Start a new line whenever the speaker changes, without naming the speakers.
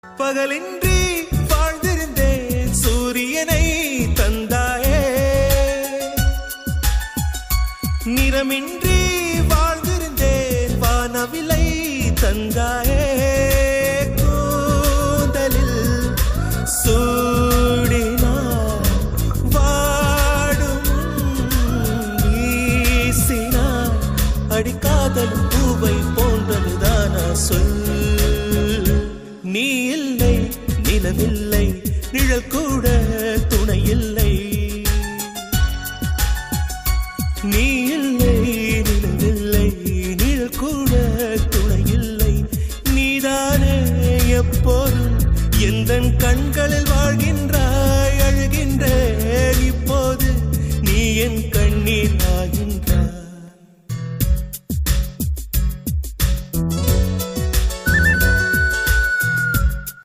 பகலின்றி வாழ்ந்திருந்தேன் சூரியனை தந்தாயே, நிறமின்றி வாழ்ந்திருந்தேன் வானவிலை தந்தாயே, கூந்தலில் சூடினார் வாடும் வீசினார், அடிக்காதலும் பூவை போன்றதுதானா சொல். நீ இல்லை, நிலவில்லை, நிழல் கூட துணை இல்லை.